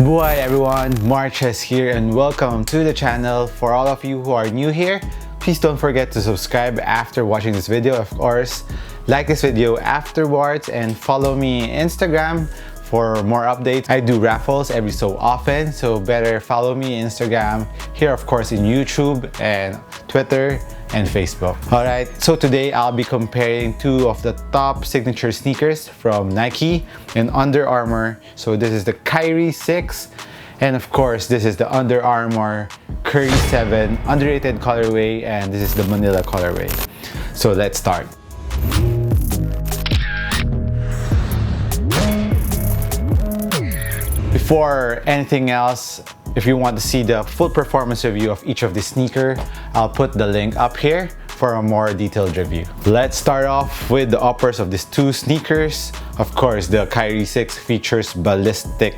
Buhay everyone, Marches here and welcome to the channel. For all of you who are new here, please don't forget to subscribe after watching this video. Of course, like this video afterwards and follow me on Instagram for more updates. I do raffles every so often, so better follow me on Instagram, here of course in YouTube and Twitter and Facebook. Alright, so today I'll be comparing two of the top signature sneakers from Nike and Under Armour. So this is the KYRIE 6 and of course this is the Under Armour KYRIE 7 underrated colorway, and this is the Manila colorway. So let's start. Before anything else, if you want to see the full performance review of each of the sneaker, I'll put the link up here for a more detailed review. Let's start off with the uppers of these two sneakers. Of course, the KYRIE 6 features ballistic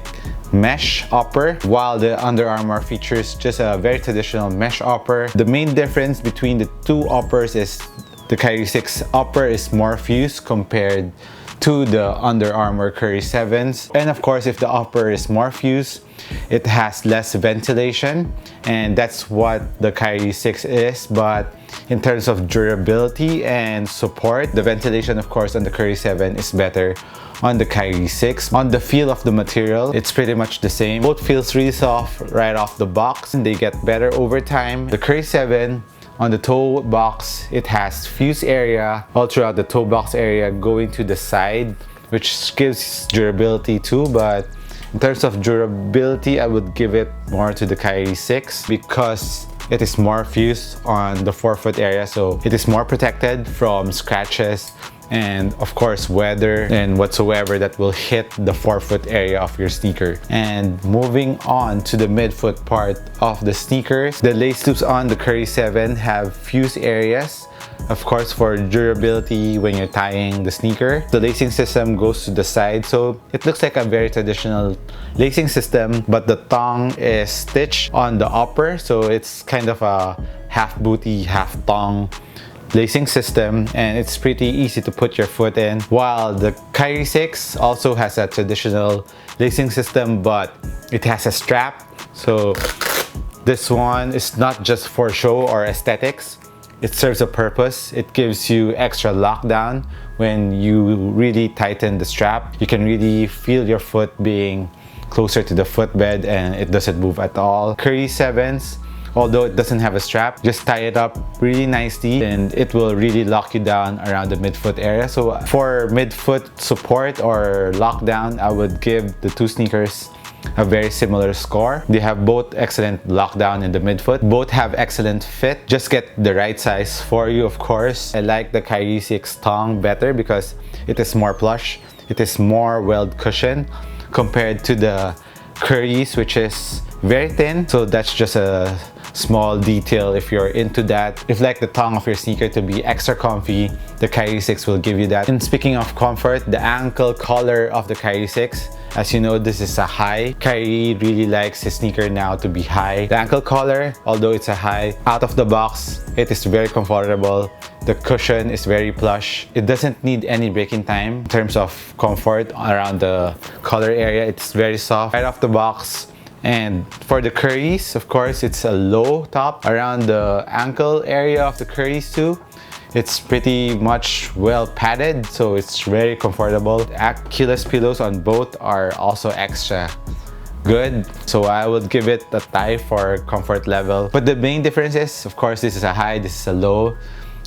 mesh upper, while the Under Armour features just a very traditional mesh upper. The main difference between the two uppers is the KYRIE 6 upper is more fused compared to the Under Armour KYRIE 7s. And of course, if the upper is more fused, it has less ventilation, and that's what the KYRIE 6 is. But in terms of durability and support, the ventilation of course on the KYRIE 7 is better on the KYRIE 6. On the feel of the material, it's pretty much the same. Both feels really soft right off the box and they get better over time. The KYRIE 7, on the toe box, it has fuse area all throughout the toe box area going to the side, which gives durability too. But in terms of durability, I would give it more to the KYRIE 6 because it is more fused on the forefoot area, so it is more protected from scratches and of course weather and whatsoever that will hit the forefoot area of your sneaker. And moving on to the midfoot part of the sneakers, the lace loops on the KYRIE 7 have fuse areas, of course for durability when you're tying the sneaker. The lacing system goes to the side, so it looks like a very traditional lacing system, but the tongue is stitched on the upper, so it's kind of a half booty, half tongue lacing system, and it's pretty easy to put your foot in. While the KYRIE 6 also has a traditional lacing system, but it has a strap, so this one is not just for show or aesthetics. It serves a purpose. It gives you extra lockdown when you really tighten the strap. You can really feel your foot being closer to the footbed and it doesn't move at all. KYRIE 7s, although it doesn't have a strap, just tie it up really nicely and it will really lock you down around the midfoot area. So for midfoot support or lockdown, I would give the two sneakers a very similar score. They have both excellent lockdown in the midfoot. Both have excellent fit. Just get the right size for you, of course. I like the KYRIE 6 tongue better because it is more plush. It is more weld cushion compared to the KYRIEs, which is very thin. So that's just a small detail if you're into that. If you like the tongue of your sneaker to be extra comfy, the KYRIE 6 will give you that. And speaking of comfort, the ankle collar of the KYRIE 6, as you know, this is a high. KYRIE really likes his sneaker now to be high. The ankle collar, although it's a high, out of the box, it is very comfortable. The cushion is very plush. It doesn't need any breaking time in terms of comfort around the collar area. It's very soft right off the box. And for the KYRIEs, of course, it's a low top around the ankle area of the KYRIEs too. It's pretty much well padded, so it's very comfortable. The Achilles pillows on both are also extra good, so I would give it a tie for comfort level. But the main difference is, of course, this is a high, this is a low.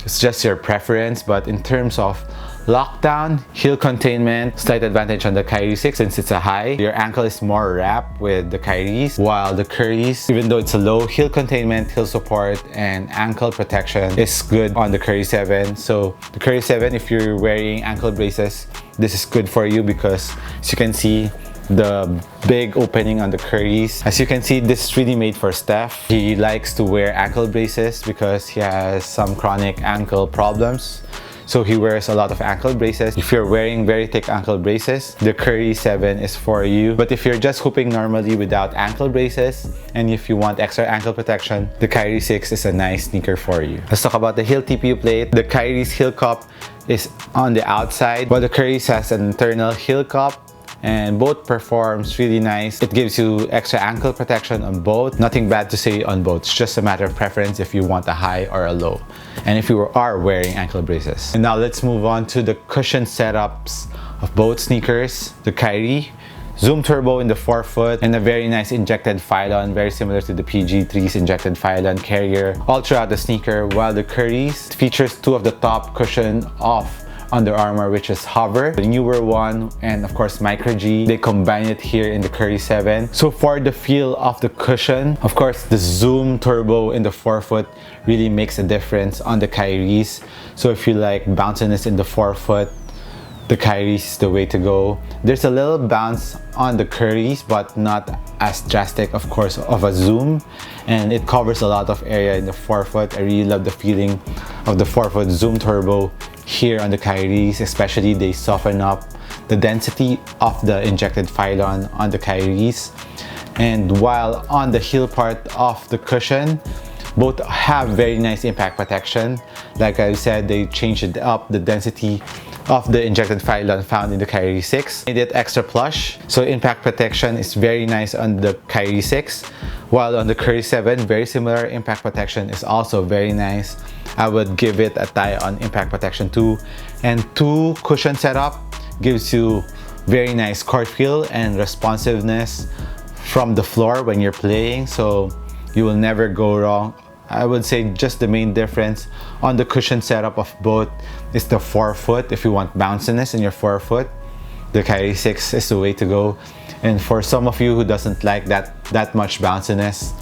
It's just your preference. But in terms of lockdown, heel containment, slight advantage on the KYRIE 6 since it's a high. Your ankle is more wrapped with the KYRIEs, while the KYRIEs, even though it's a low, heel containment, heel support, and ankle protection is good on the KYRIE 7. So the KYRIE 7, if you're wearing ankle braces, this is good for you because as you can see, the big opening on the KYRIEs. As you can see, this is really made for Steph. He likes to wear ankle braces because he has some chronic ankle problems. So he wears a lot of ankle braces. If you're wearing very thick ankle braces, the KYRIE 7 is for you. But if you're just hooping normally without ankle braces, and if you want extra ankle protection, the KYRIE 6 is a nice sneaker for you. Let's talk about the heel TPU plate. The KYRIE's heel cup is on the outside, while the KYRIE's has an internal heel cup and both performs really nice. It gives you extra ankle protection on both. Nothing bad to say on both. It's just a matter of preference if you want a high or a low, and if you are wearing ankle braces. And now let's move on to the cushion setups of both sneakers. The KYRIE Zoom Turbo in the forefoot, and a very nice injected Phylon, very similar to the PG3's injected Phylon carrier all throughout the sneaker, while the KYRIE's features two of the top cushion of Under Armour, which is Hover, the newer one, and of course Micro G. They combine it here in the KYRIE 7. So for the feel of the cushion, of course the Zoom Turbo in the forefoot really makes a difference on the KYRIE's. So if you like bounciness in the forefoot, the KYRIE's is the way to go. There's a little bounce on the KYRIE's, but not as drastic, of course, of a Zoom, and it covers a lot of area in the forefoot. I really love the feeling of the forefoot Zoom Turbo here on the KYRIE's, especially they soften up the density of the injected Phylon on the KYRIE's. And while on the heel part of the cushion, both have very nice impact protection. Like I said, they changed up the density of the injected Phylon found in the KYRIE 6. Made it extra plush, so impact protection is very nice on the KYRIE 6. While on the KYRIE 7, very similar, impact protection is also very nice. I would give it a tie on impact protection too. And two cushion setup gives you very nice court feel and responsiveness from the floor when you're playing, so you will never go wrong. I would say just the main difference on the cushion setup of both is the forefoot. If you want bounciness in your forefoot, the KYRIE 6 is the way to go. And for some of you who doesn't like that much bounciness,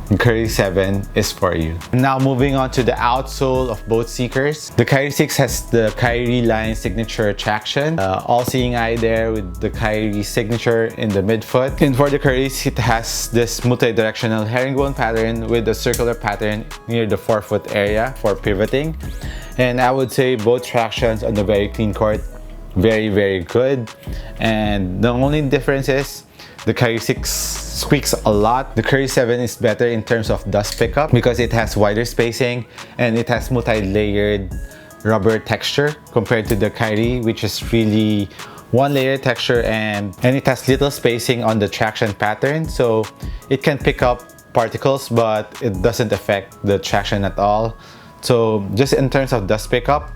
the KYRIE 7 is for you. Now moving on to the outsole of both sneakers. The KYRIE 6 has the KYRIE line signature traction. All-seeing eye there with the KYRIE signature in the midfoot. And for the KYRIEs, it has this multi-directional herringbone pattern with a circular pattern near the forefoot area for pivoting. And I would say both tractions on the very clean court, very good. And the only difference is the KYRIE 6 squeaks a lot. The KYRIE 7 is better in terms of dust pickup because it has wider spacing and it has multi-layered rubber texture compared to the KYRIE, which is really one layer texture, and it has little spacing on the traction pattern, so it can pick up particles but it doesn't affect the traction at all. So just in terms of dust pickup,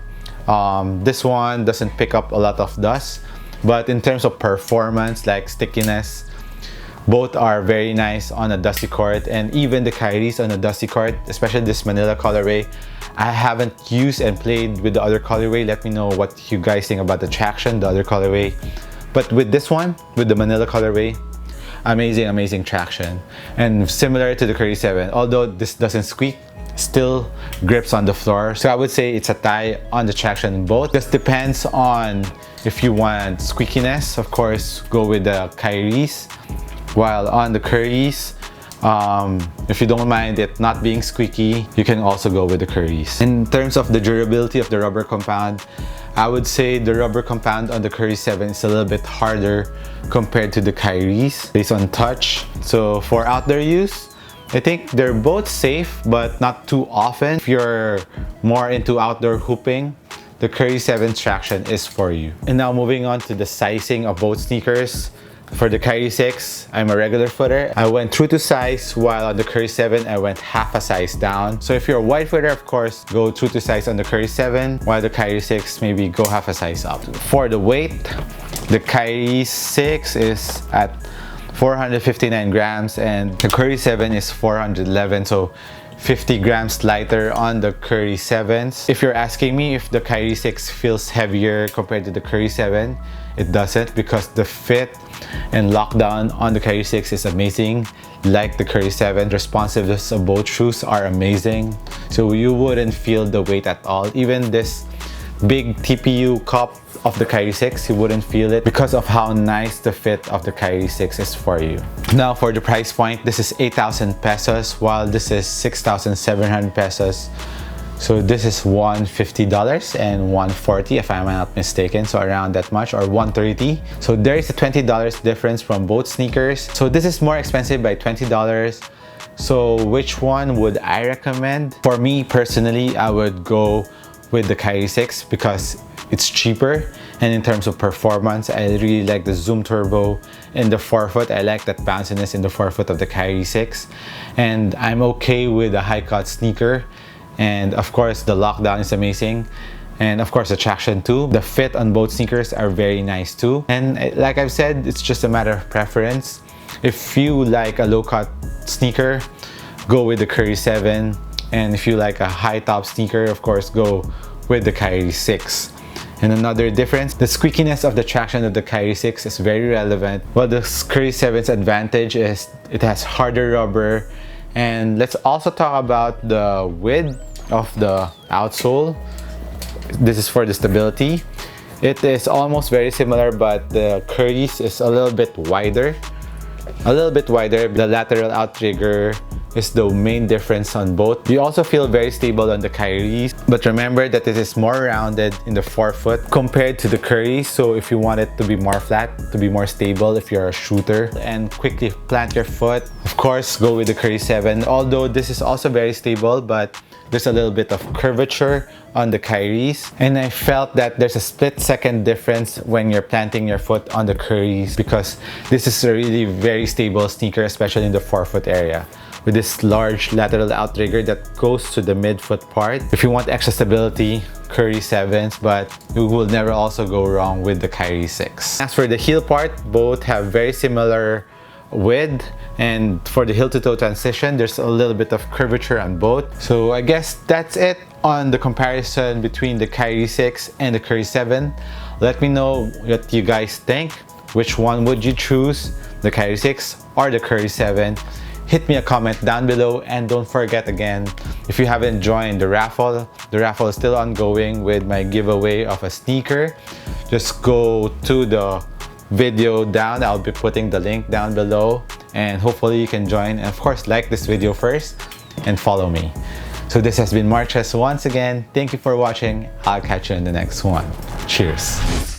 this one doesn't pick up a lot of dust, but in terms of performance, like stickiness, both are very nice on a dusty court. And even the KYRIEs on a dusty court, especially this Manila colorway, I haven't used and played with the other colorway. Let me know what you guys think about the traction, the other colorway. But with this one, with the Manila colorway, amazing traction. And similar to the KYRIE 7, although this doesn't squeak, still grips on the floor. So I would say it's a tie on the traction both. Just depends on if you want squeakiness, of course, go with the KYRIEs. While on the KYRIEs, if you don't mind it not being squeaky, you can also go with the KYRIEs. In terms of the durability of the rubber compound, I would say the rubber compound on the KYRIE 7 is a little bit harder compared to the KYRIEs based on touch. So for outdoor use, I think they're both safe but not too often. If you're more into outdoor hooping, the KYRIE 7 traction is for you. And now moving on to the sizing of both sneakers. For the KYRIE 6, I'm a regular footer. I went true to size, while on the KYRIE 7, I went half a size down. So if you're a wide footer, of course, go true to size on the KYRIE 7, while the KYRIE 6, maybe go half a size up. For the weight, the KYRIE 6 is at 459 grams and the KYRIE 7 is 411, so 50 grams lighter on the KYRIE 7s. If you're asking me if the KYRIE 6 feels heavier compared to the KYRIE 7, it doesn't, because the fit and lockdown on the KYRIE 6 is amazing. Like the KYRIE 7, responsiveness of both shoes are amazing, so you wouldn't feel the weight at all. Even this big TPU cup of the KYRIE 6, you wouldn't feel it because of how nice the fit of the KYRIE 6 is for you. Now for the price point, this is 8,000 pesos while this is 6,700 pesos. So this is $150 and $140 if I'm not mistaken, so around that much, or $130. So there is a $20 difference from both sneakers. So this is more expensive by $20. So which one would I recommend? For me personally, I would go with the KYRIE 6 because it's cheaper And in terms of performance, I really like the zoom turbo in the forefoot. I like that bounciness in the forefoot of the KYRIE 6. And I'm okay with a high cut sneaker. And of course, the lockdown is amazing. And of course, the traction too. The fit on both sneakers are very nice too. And like I've said, it's just a matter of preference. If you like a low cut sneaker, go with the KYRIE 7. And if you like a high top sneaker, of course, go with the KYRIE 6. And another difference, the squeakiness of the traction of the KYRIE 6 is very relevant. Well, the KYRIE 7's advantage is it has harder rubber. And let's also talk about the width of the outsole. This is for the stability. It is almost very similar, but the KYRIE's is a little bit wider. The lateral outrigger is the main difference on both. You also feel very stable on the KYRIE, but remember that it is more rounded in the forefoot compared to the KYRIE. So if you want it to be more flat, to be more stable if you're a shooter and quickly plant your foot, of course go with the KYRIE 7. Although this is also very stable, but there's a little bit of curvature on the KYRIE's, and I felt that there's a split-second difference when you're planting your foot on the KYRIE's, because this is a really very stable sneaker, especially in the forefoot area, with this large lateral outrigger that goes to the midfoot part. If you want extra stability, KYRIE 7s, but you will never also go wrong with the KYRIE 6. As for the heel part, both have very similar width, and for the heel to toe transition, there's a little bit of curvature on both. So I guess that's it on the comparison between the KYRIE 6 and the KYRIE 7. Let me know what you guys think. Which one would you choose, the KYRIE 6 or the KYRIE 7? Hit me a comment down below, and don't forget again, if you haven't joined the raffle is still ongoing with my giveaway of a sneaker. Just go to the video down. I'll be putting the link down below, and hopefully you can join. And of course, like this video first and follow me. So this has been Marches once again. Thank you for watching. I'll catch you in the next one. Cheers.